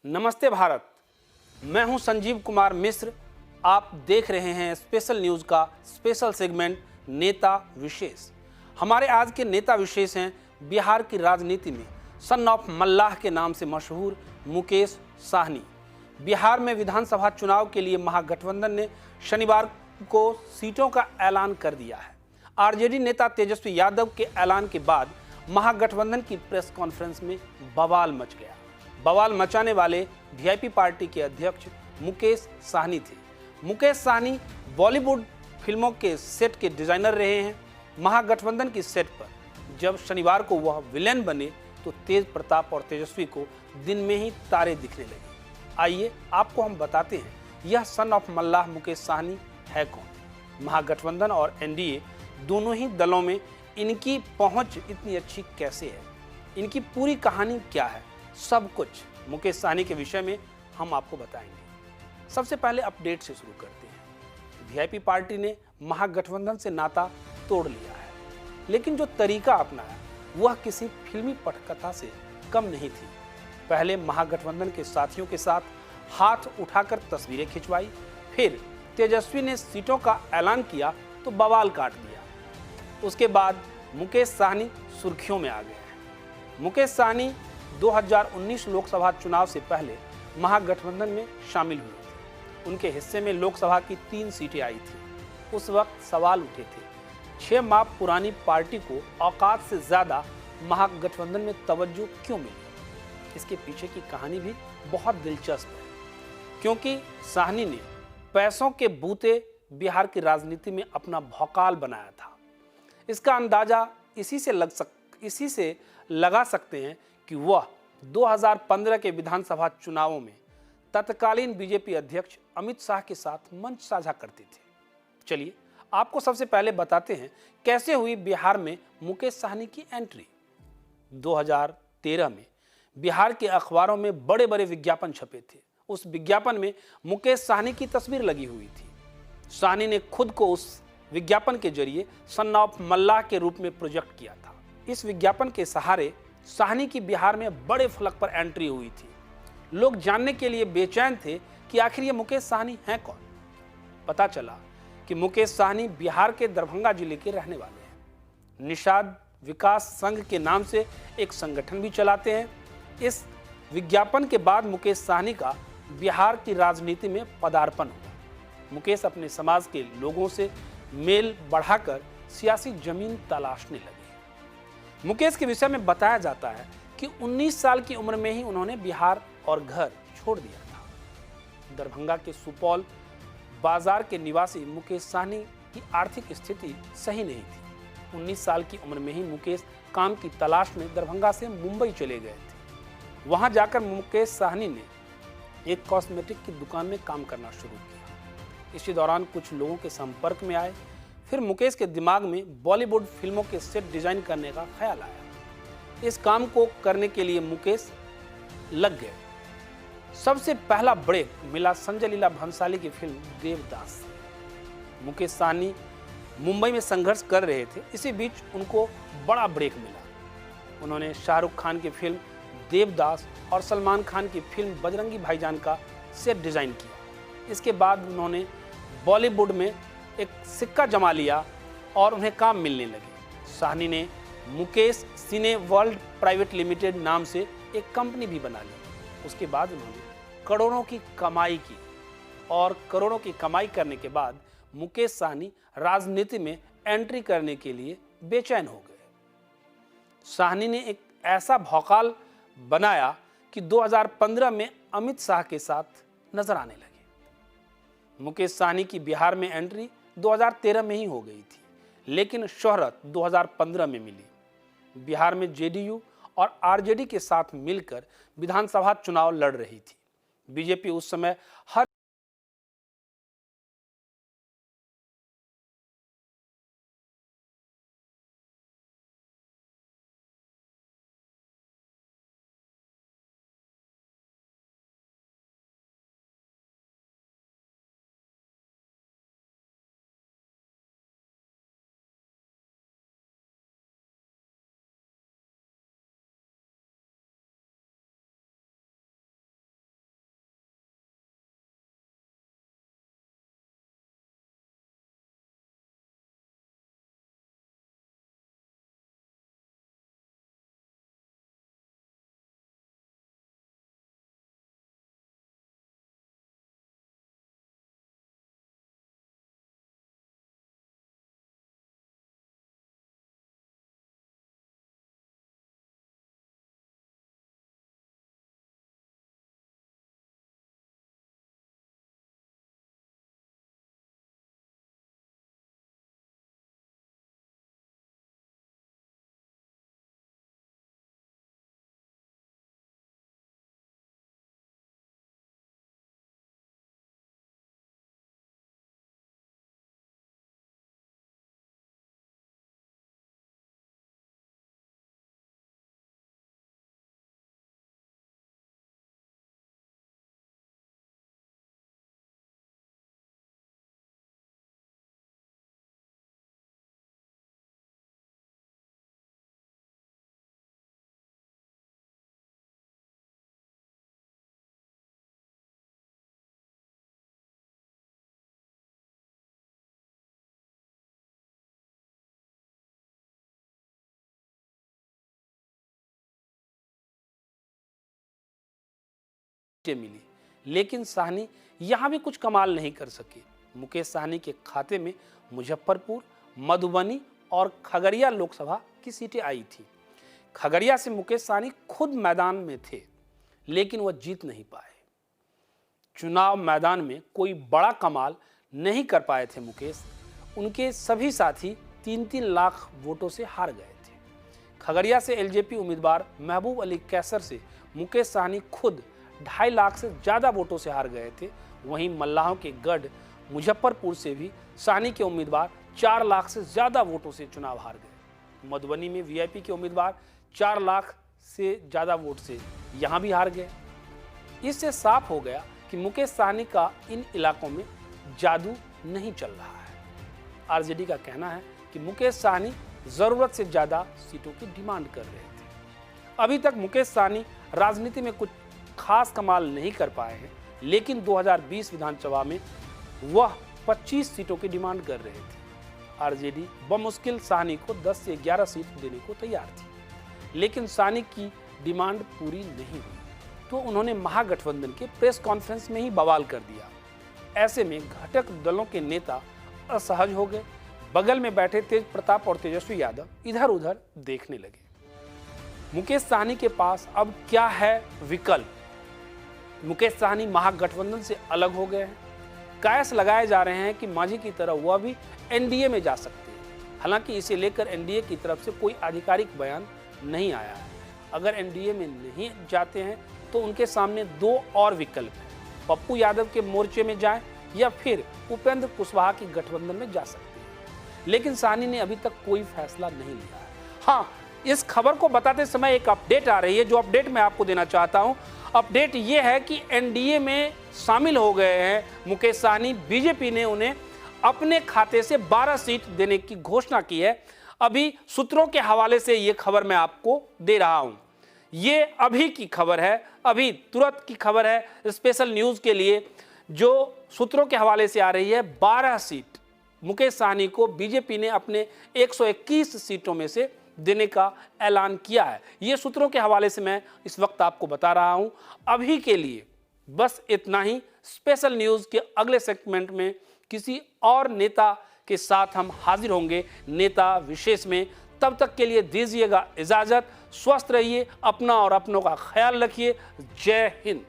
नमस्ते भारत। मैं हूं संजीव कुमार मिश्र। आप देख रहे हैं स्पेशल न्यूज़ का स्पेशल सेगमेंट नेता विशेष। हमारे आज के नेता विशेष हैं बिहार की राजनीति में सन ऑफ मल्लाह के नाम से मशहूर मुकेश साहनी। बिहार में विधानसभा चुनाव के लिए महागठबंधन ने शनिवार को सीटों का ऐलान कर दिया है। आरजेडी नेता तेजस्वी यादव के ऐलान के बाद महागठबंधन की प्रेस कॉन्फ्रेंस में बवाल मच गया। बवाल मचाने वाले वीआईपी पार्टी के अध्यक्ष मुकेश साहनी थे। मुकेश साहनी बॉलीवुड फिल्मों के सेट के डिजाइनर रहे हैं। महागठबंधन की सेट पर जब शनिवार को वह विलेन बने तो तेज प्रताप और तेजस्वी को दिन में ही तारे दिखने लगे। आइए आपको हम बताते हैं यह सन ऑफ मल्लाह मुकेश साहनी है कौन। महागठबंधन और एनडीए दोनों ही दलों में इनकी पहुंच इतनी अच्छी कैसे है, इनकी पूरी कहानी क्या है, सब कुछ मुकेश साहनी के विषय में हम आपको बताएंगे। सबसे पहले अपडेट से शुरू करते हैं। वीआईपी पार्टी ने महागठबंधन से नाता तोड़ लिया है, लेकिन जो तरीका अपनाया वह किसी फिल्मी पटकथा से कम नहीं थी। पहले महागठबंधन के साथियों के साथ हाथ उठाकर तस्वीरें खिंचवाई, फिर तेजस्वी ने सीटों का ऐलान किया तो बवाल काट दिया। उसके बाद मुकेश साहनी सुर्खियों में आ गए हैं। मुकेश साहनी 2019 लोकसभा चुनाव से पहले महागठबंधन में शामिल हुए थे। उनके हिस्से में लोकसभा की 3 सीटें आई थी। उस वक्त सवाल उठे थे 6 माह पुरानी पार्टी को औकात से ज्यादा महागठबंधन में तवज्जो क्यों मिली। इसके पीछे की कहानी भी बहुत दिलचस्प है, क्योंकि साहनी ने पैसों के बूते बिहार की राजनीति में अपना भौकाल बनाया था। इसका अंदाजा इसी से लगा सकते हैं कि वह 2015 के विधानसभा चुनावों में तत्कालीन बीजेपी अध्यक्ष अमित शाह के साथ मंच साझा करते थे। चलिए आपको सबसे पहले बताते हैं कैसे हुई बिहार में मुकेश साहनी की एंट्री। 2013 में बिहार के अखबारों में बड़े बड़े विज्ञापन छपे थे। उस विज्ञापन में मुकेश साहनी की तस्वीर लगी हुई थी। साहनी ने खुद को उस विज्ञापन के जरिए सन ऑफ मल्लाह के रूप में प्रोजेक्ट किया था। इस विज्ञापन के सहारे साहनी की बिहार में बड़े फलक पर एंट्री हुई थी। लोग जानने के लिए बेचैन थे कि आखिर ये मुकेश साहनी हैं कौन। पता चला कि मुकेश साहनी बिहार के दरभंगा जिले के रहने वाले हैं। निषाद विकास संघ के नाम से एक संगठन भी चलाते हैं। इस विज्ञापन के बाद मुकेश साहनी का बिहार की राजनीति में पदार्पण हुआ। मुकेश अपने समाज के लोगों से मेल बढ़ाकर सियासी जमीन तलाशने लगे। मुकेश के विषय में बताया जाता है कि 19 साल की उम्र में ही उन्होंने बिहार और घर छोड़ दिया था। दरभंगा के सुपौल बाजार के निवासी मुकेश साहनी की आर्थिक स्थिति सही नहीं थी। 19 साल की उम्र में ही मुकेश काम की तलाश में दरभंगा से मुंबई चले गए थे। वहां जाकर मुकेश साहनी ने एक कॉस्मेटिक की दुकान में काम करना शुरू किया। इसी दौरान कुछ लोगों के संपर्क में आए। फिर मुकेश के दिमाग में बॉलीवुड फिल्मों के सेट डिजाइन करने का ख्याल आया। इस काम को करने के लिए मुकेश लग गए। सबसे पहला ब्रेक मिला संजय लीला भंसाली की फिल्म देवदास से। मुकेश साहनी मुंबई में संघर्ष कर रहे थे। इसी बीच उनको बड़ा ब्रेक मिला। उन्होंने शाहरुख खान की फिल्म देवदास और सलमान खान की फिल्म बजरंगी भाईजान का सेट डिजाइन किया। इसके बाद उन्होंने बॉलीवुड में एक सिक्का जमा लिया और उन्हें काम मिलने लगे। साहनी ने मुकेश सिने वर्ल्ड प्राइवेट लिमिटेड नाम से एक कंपनी भी बना ली। उसके बाद उन्होंने करोड़ों की कमाई की और करोड़ों की कमाई करने के बाद मुकेश साहनी राजनीति में एंट्री करने के लिए बेचैन हो गए। साहनी ने एक ऐसा भौकाल बनाया कि 2015 में अमित शाह के साथ नजर आने लगे। मुकेश साहनी की बिहार में एंट्री 2013 में ही हो गई थी, लेकिन शोहरत 2015 में मिली। बिहार में जेडीयू और आरजेडी के साथ मिलकर विधानसभा चुनाव लड़ रही थी। बीजेपी उस समय हर सीटें मिली, लेकिन साहनी यहाँ भी कुछ कमाल नहीं कर सके। मुकेश साहनी के खाते में मुजफ्फरपुर, मधुबनी और खगड़िया लोकसभा की सीटें आई थी। खगड़िया से मुकेश साहनी खुद मैदान में थे, लेकिन वह जीत नहीं पाए। चुनाव मैदान में कोई बड़ा कमाल नहीं कर पाए थे मुकेश। उनके सभी साथी 3-3 लाख वोटों से हार गए थे। खगड़िया से एलजेपी उम्मीदवार महबूब अली कैसर से मुकेश साहनी खुद 2.5 लाख से ज़्यादा वोटों से हार गए थे। वहीं मल्लाहों के गढ़ मुजफ्फरपुर से भी साहनी के उम्मीदवार 4 लाख से ज़्यादा वोटों से चुनाव हार गए। मधुबनी में वीआईपी के उम्मीदवार 4 लाख से ज़्यादा वोट से यहाँ भी हार गए। इससे साफ हो गया कि मुकेश साहनी का इन इलाकों में जादू नहीं चल रहा है। आरजेडी का कहना है कि मुकेश साहनी ज़रूरत से ज़्यादा सीटों की डिमांड कर रहे थे। अभी तक मुकेश साहनी राजनीति में कुछ खास कमाल नहीं कर पाए हैं, लेकिन 2020 विधानसभा में वह 25 सीटों की डिमांड कर रहे थे। आरजेडी बमुश्किल साहनी को 10 से 11 सीट देने को तैयार थी, लेकिन साहनी की डिमांड पूरी नहीं हुई तो उन्होंने महागठबंधन के प्रेस कॉन्फ्रेंस में ही बवाल कर दिया। ऐसे में घटक दलों के नेता असहज हो गए। बगल में बैठे तेज प्रताप और तेजस्वी यादव इधर उधर देखने लगे। मुकेश साहनी के पास अब क्या है विकल्प? मुकेश साहनी महागठबंधन से अलग हो गए हैं। कयास लगाए जा रहे हैं कि मांझी की तरह वह भी एनडीए में जा सकते हैं। हालांकि इसे लेकर एनडीए की तरफ से कोई आधिकारिक बयान नहीं आया है। अगर एनडीए में नहीं जाते हैं तो उनके सामने 2 और विकल्प हैं। पप्पू यादव के मोर्चे में जाएं या फिर उपेंद्र कुशवाहा की गठबंधन में जा सकते हैं। लेकिन साहनी ने अभी तक कोई फैसला नहीं लिया है। हाँ, इस खबर को बताते समय एक अपडेट आ रही है, जो अपडेट मैं आपको देना चाहता हूं। अपडेट ये है कि एनडीए में शामिल हो गए हैं मुकेश साहनी। बीजेपी ने उन्हें अपने खाते से 12 सीट देने की घोषणा की है। अभी सूत्रों के हवाले से ये खबर मैं आपको दे रहा हूं। ये अभी की खबर है, अभी तुरंत की खबर है स्पेशल न्यूज़ के लिए, जो सूत्रों के हवाले से आ रही है। 12 सीट मुकेश साहनी को बीजेपी ने अपने 121 सीटों में से देने का ऐलान किया है। ये सूत्रों के हवाले से मैं इस वक्त आपको बता रहा हूं। अभी के लिए बस इतना ही। स्पेशल न्यूज़ के अगले सेगमेंट में किसी और नेता के साथ हम हाजिर होंगे, नेता विशेष में। तब तक के लिए दीजिएगा इजाज़त। स्वस्थ रहिए, अपना और अपनों का ख्याल रखिए। जय हिंद।